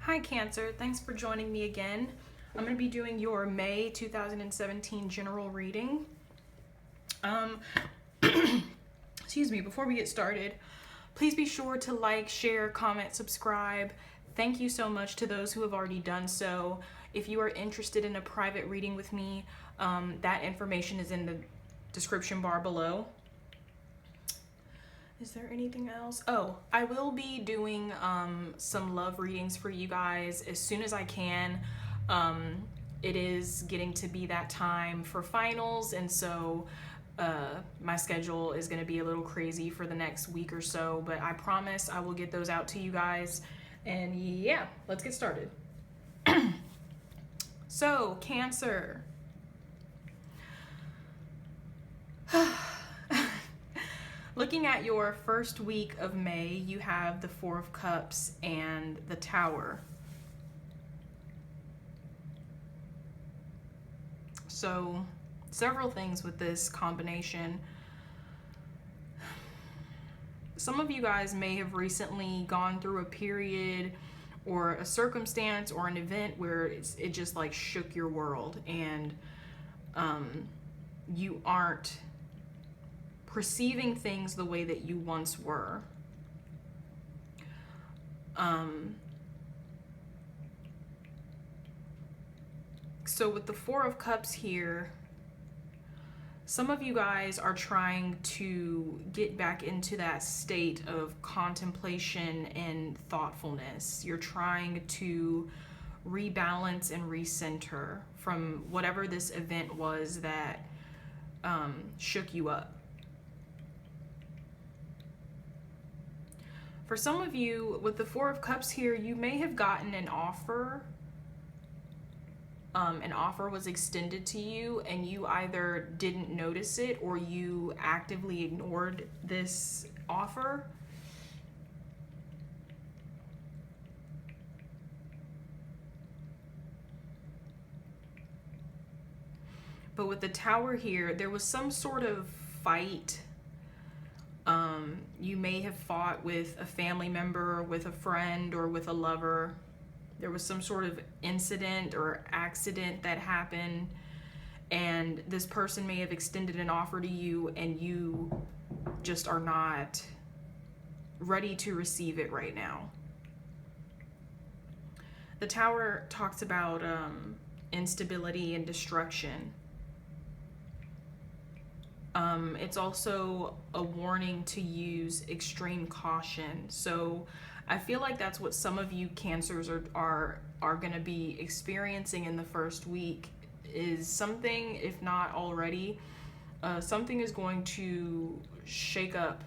Hi Cancer, thanks for joining me again. I'm going to be doing your May 2017 general reading. Excuse me, before we get started, please be sure to like, share, comment, subscribe. Thank you so much to those who have already done so. If you are interested in a private reading with me, that information is in the description bar below. Is there anything else? Oh, I will be doing some love readings for you guys as soon as I can. It is getting to be that time for finals, and so my schedule is going to be a little crazy for the next week or so, but I promise I will get those out to you guys. And yeah, let's get started. So, Cancer. Looking at your first week of May, you have the Four of Cups and the Tower. So, several things with this combination. Some of you guys may have recently gone through a period or a circumstance or an event where it just like shook your world, and you aren't perceiving things the way that you once were. So with the Four of Cups here, some of you guys are trying to get back into that state of contemplation and thoughtfulness. You're trying to rebalance and recenter from whatever this event was that shook you up. For some of you, with the Four of Cups here, you may have gotten an offer. An offer was extended to you, and you either didn't notice it or you actively ignored this offer. But with the Tower here, there was some sort of fight. You may have fought with a family member, with a friend, or with a lover. There was some sort of incident or accident that happened, and this person may have extended an offer to you, and you just are not ready to receive it right now. The Tower talks about instability and destruction. It's also a warning to use extreme caution. So I feel like that's what some of you Cancers are going to be experiencing in the first week, is something, if not already, something is going to shake up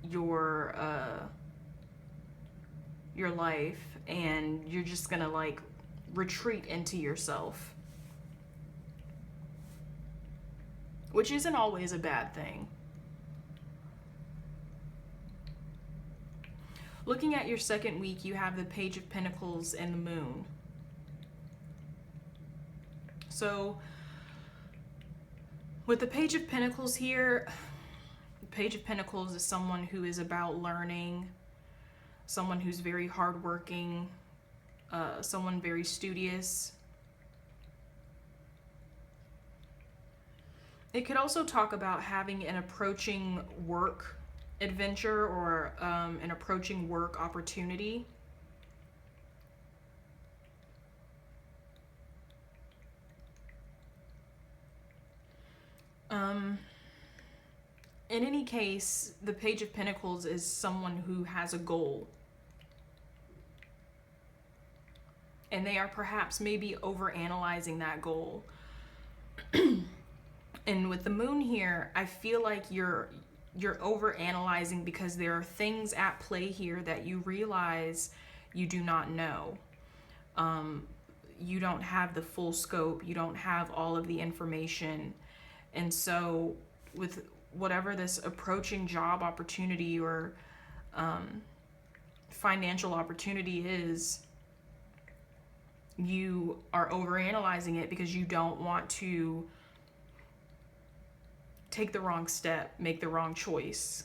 your life, and you're just gonna like retreat into yourself, which isn't always a bad thing. Looking at your second week, you have the Page of Pentacles and the Moon. So with the Page of Pentacles here, the Page of Pentacles is someone who is about learning, someone who's very hardworking, someone very studious. It could also talk about having an approaching work adventure or an approaching work opportunity. In any case, the Page of Pentacles is someone who has a goal, and they are perhaps maybe overanalyzing that goal. And with the Moon here, I feel like you're overanalyzing because there are things at play here that you realize you do not know. You don't have the full scope. You don't have all of the information. And so with whatever this approaching job opportunity or financial opportunity is, you are overanalyzing it because you don't want to take the wrong step, make the wrong choice.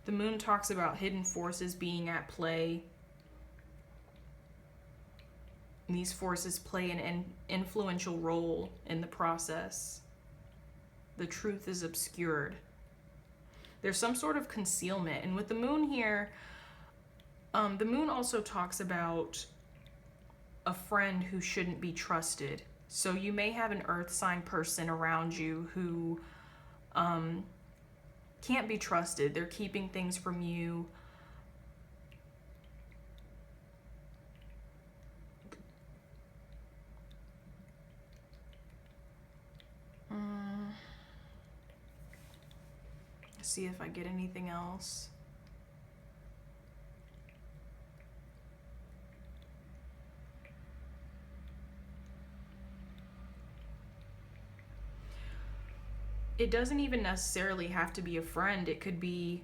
The moon talks about hidden forces being at play. And these forces play an influential role in the process. The truth is obscured. There's some sort of concealment. And with the moon here, the moon also talks about a friend who shouldn't be trusted. So you may have an earth sign person around you who can't be trusted. They're keeping things from you. Let's see if I get anything else. It doesn't even necessarily have to be a friend. It could be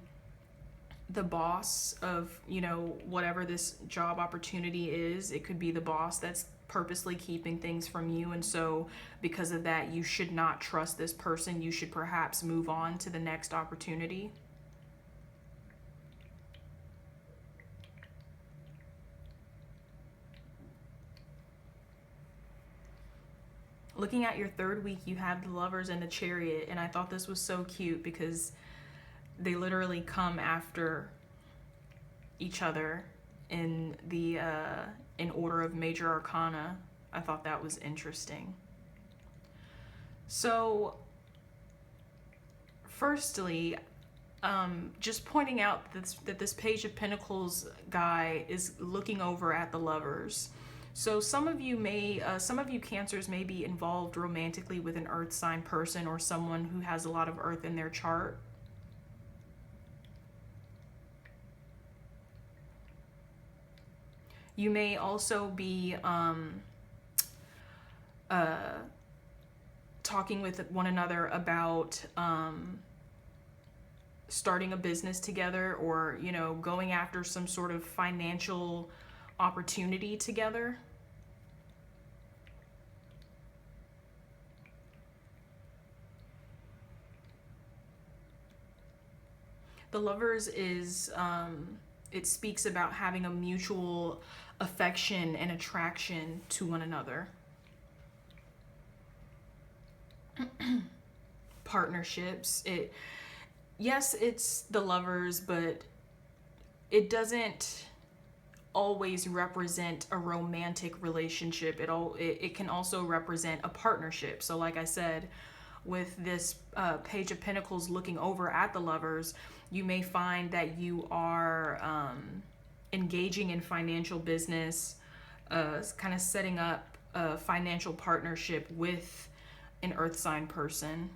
the boss of, you know, whatever this job opportunity is. It could be the boss that's purposely keeping things from you. And so because of that, you should not trust this person. You should perhaps move on to the next opportunity. Looking at your third week, you have the Lovers and the Chariot, and I thought this was so cute because they literally come after each other in the in order of major arcana. I thought that was interesting. So, firstly, just pointing out that this Page of Pentacles guy is looking over at the Lovers. So some of you Cancers may be involved romantically with an earth sign person or someone who has a lot of earth in their chart. You may also be talking with one another about starting a business together, or, you know, going after some sort of financial opportunity together. The Lovers is, it speaks about having a mutual affection and attraction to one another. Partnerships. Yes, it's the Lovers, but it doesn't always represent a romantic relationship. It can also represent a partnership. So like I said, with this Page of Pentacles looking over at the Lovers, you may find that you are engaging in financial business, kind of setting up a financial partnership with an earth sign person.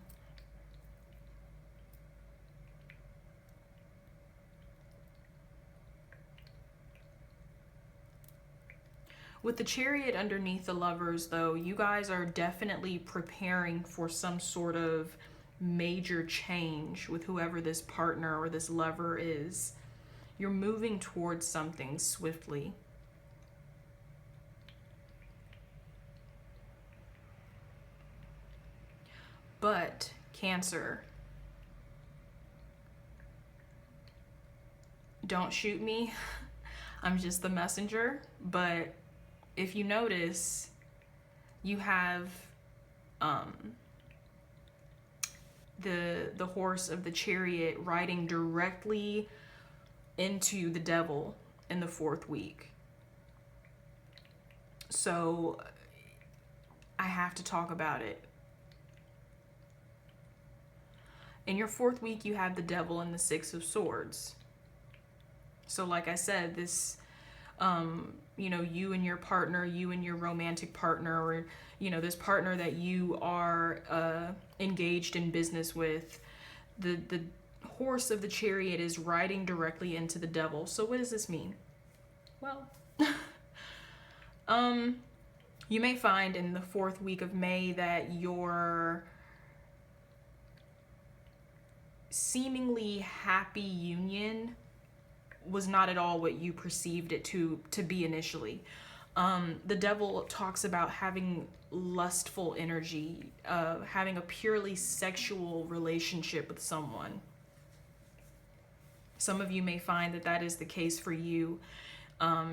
With the Chariot underneath the Lovers, though, you guys are definitely preparing for some sort of major change with whoever this partner or this lover is. You're moving towards something swiftly. But, Cancer, don't shoot me. I'm just the messenger. But if you notice, you have the horse of the Chariot riding directly into the Devil in the 4th week. So I have to talk about it. In your 4th week, you have the Devil and the 6 of Swords. So like I said, this, you know, you and your partner, you and your romantic partner, or, you know, this partner that you are engaged in business with, the horse of the Chariot is riding directly into the Devil. So what does this mean? Well, you may find in the 4th week of May that your seemingly happy union was not at all what you perceived it to be initially. The Devil talks about having lustful energy, having a purely sexual relationship with someone. Some of you may find that that is the case for you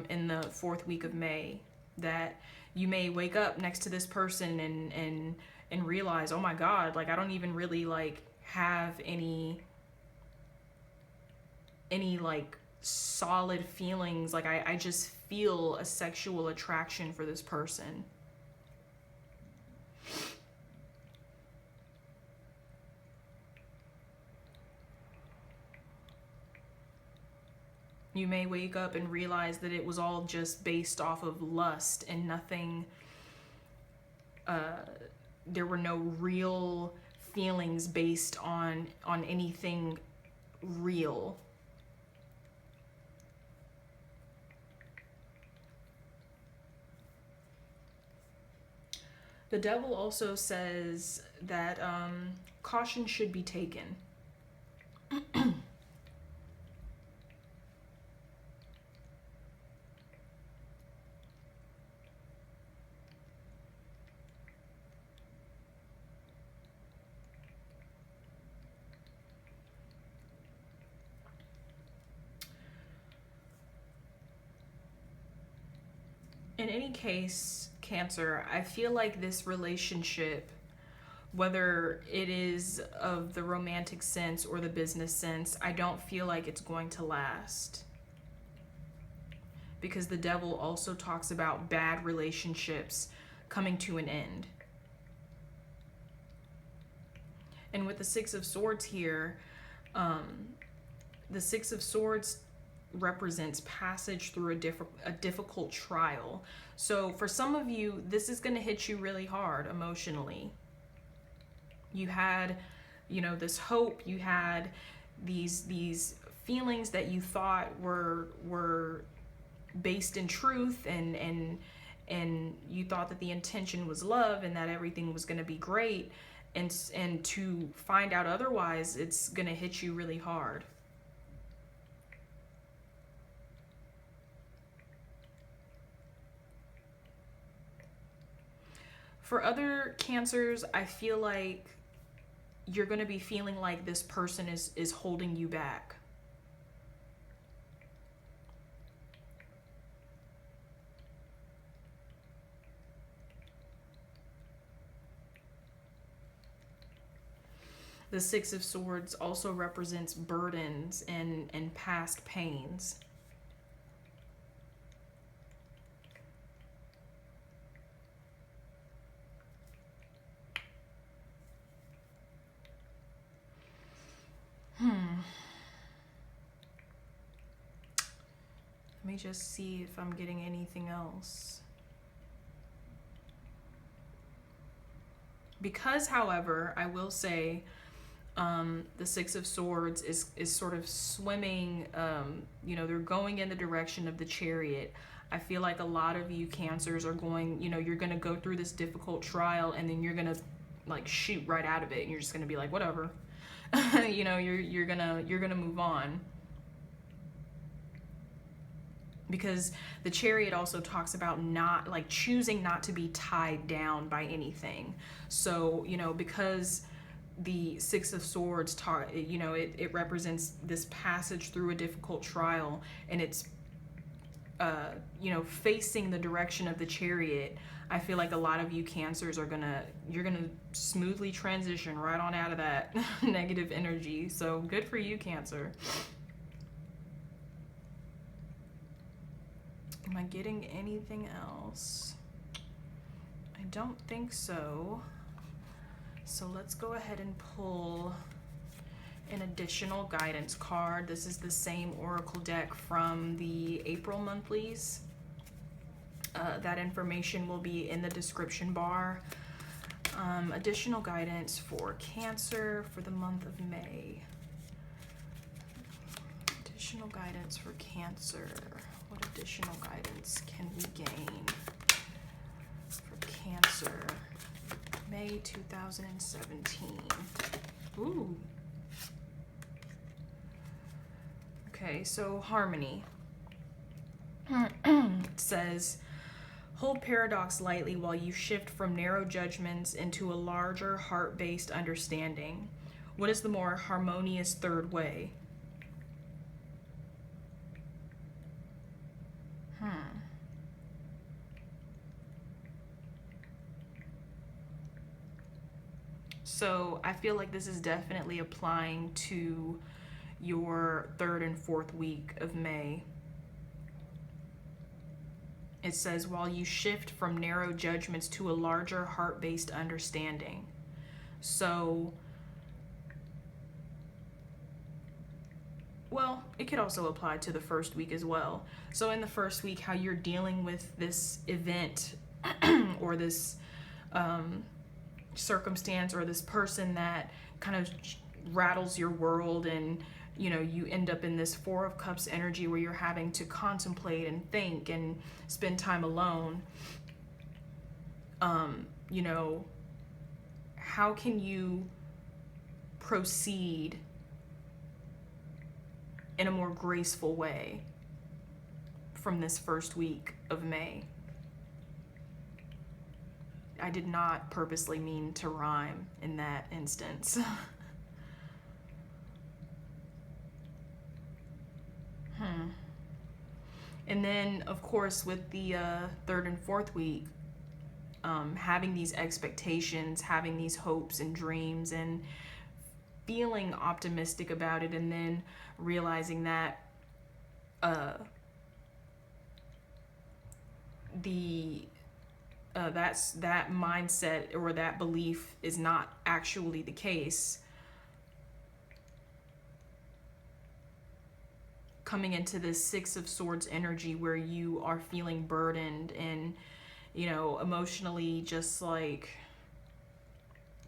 in the 4th week of May, that you may wake up next to this person and realize, oh my God, like I don't even really like have any like solid feelings. Like I just feel a sexual attraction for this person. You may wake up and realize that it was all just based off of lust and nothing, there were no real feelings based on anything real. The devil also says that caution should be taken. In any case, Cancer, I feel like this relationship, whether it is of the romantic sense or the business sense, I don't feel like it's going to last. Because the devil also talks about bad relationships coming to an end. And with the 6 of Swords here, the 6 of Swords represents passage through a difficult trial. So for some of you, this is going to hit you really hard emotionally. You had, you know, this hope, you had these feelings that you thought were based in truth, and you thought that the intention was love and that everything was going to be great, and to find out otherwise, it's going to hit you really hard. For other Cancers, I feel like you're going to be feeling like this person is holding you back. The 6 of Swords also represents burdens and past pains. Let me just see if I'm getting anything else. Because, however, I will say the 6 of Swords is sort of swimming, you know, they're going in the direction of the Chariot. I feel like a lot of you Cancers are going, you know, you're going to go through this difficult trial and then you're going to like shoot right out of it and you're just going to be like, whatever. You know, you're going to move on. Because the Chariot also talks about not like choosing not to be tied down by anything. So, you know, because the 6 of Swords, you know, it represents this passage through a difficult trial, and it's, you know, facing the direction of the Chariot. I feel like a lot of you Cancers are you're gonna smoothly transition right on out of that negative energy. So good for you, Cancer. Am I getting anything else? I don't think so. So let's go ahead and pull an additional guidance card. This is the same oracle deck from the April monthlies. That information will be in the description bar. Additional guidance for Cancer for the month of May. Additional guidance for Cancer. What additional guidance can we gain for Cancer? May 2017. Ooh. Okay, so Harmony. It says, hold paradox lightly while you shift from narrow judgments into a larger heart-based understanding. What is the more harmonious third way? So I feel like this is definitely applying to your 3rd and 4th week of May. It says, while you shift from narrow judgments to a larger heart-based understanding. So, well, it could also apply to the 1st week as well. So in the 1st week, how you're dealing with this event or this circumstance or this person that kind of rattles your world, and you know, you end up in this 4 of Cups energy where you're having to contemplate and think and spend time alone. You know, how can you proceed in a more graceful way from this 1st week of May? I did not purposely mean to rhyme in that instance. And then, of course, with the 3rd and 4th week, having these expectations, having these hopes and dreams, and feeling optimistic about it, and then realizing that that mindset or that belief is not actually the case. Coming into this 6 of Swords energy where you are feeling burdened and, you know, emotionally just like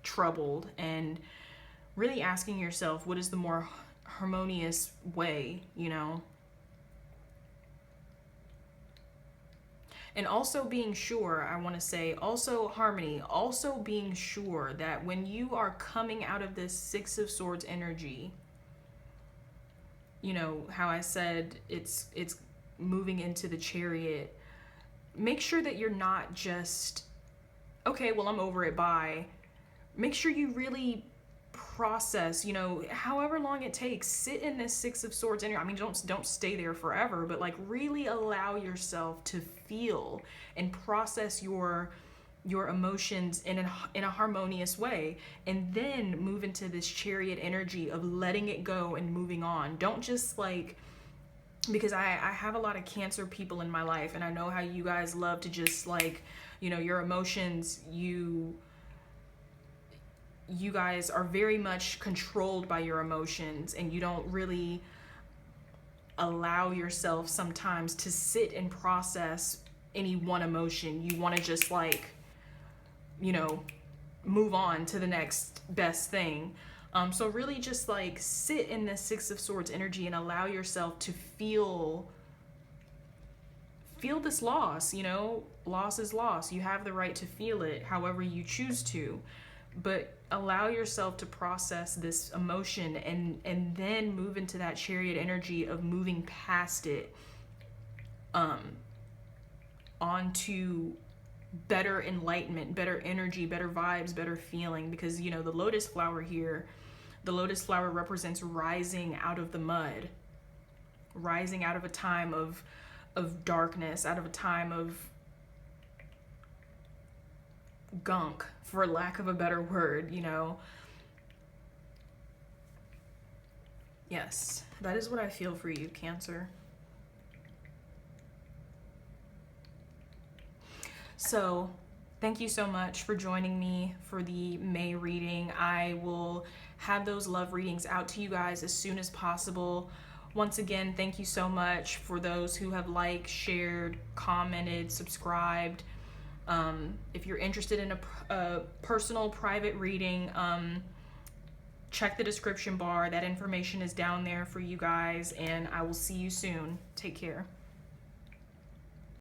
troubled, and really asking yourself, what is the more harmonious way, you know? And also being sure, I want to say, also harmony, also being sure that when you are coming out of this 6 of Swords energy, you know, how I said it's moving into the Chariot, make sure that you're not just, okay, well, I'm over it, bye. Make sure you really process, you know, however long it takes, sit in this 6 of Swords energy. I mean, don't stay there forever, but like really allow yourself to feel and process your emotions in a harmonious way, and then move into this Chariot energy of letting it go and moving on. Don't just like, because I have a lot of Cancer people in my life, and I know how you guys love to just like, you know, your emotions, you guys are very much controlled by your emotions, and you don't really allow yourself sometimes to sit and process any one emotion. You want to just like, you know, move on to the next best thing. So really just like sit in this 6 of Swords energy and allow yourself to feel this loss. You know, loss is loss. You have the right to feel it however you choose to, but allow yourself to process this emotion, and then move into that Chariot energy of moving past it, onto better enlightenment, better energy, better vibes, better feeling. Because, you know, the lotus flower here, the lotus flower represents rising out of the mud, rising out of a time of darkness, out of a time of gunk, for lack of a better word, you know. Yes, that is what I feel for you, Cancer. So thank you so much for joining me for the May reading. I will have those love readings out to you guys as soon as possible. Once again, thank you so much for those who have liked, shared, commented, subscribed. If you're interested in a personal private reading, check the description bar. That information is down there for you guys, and I will see you soon. Take care.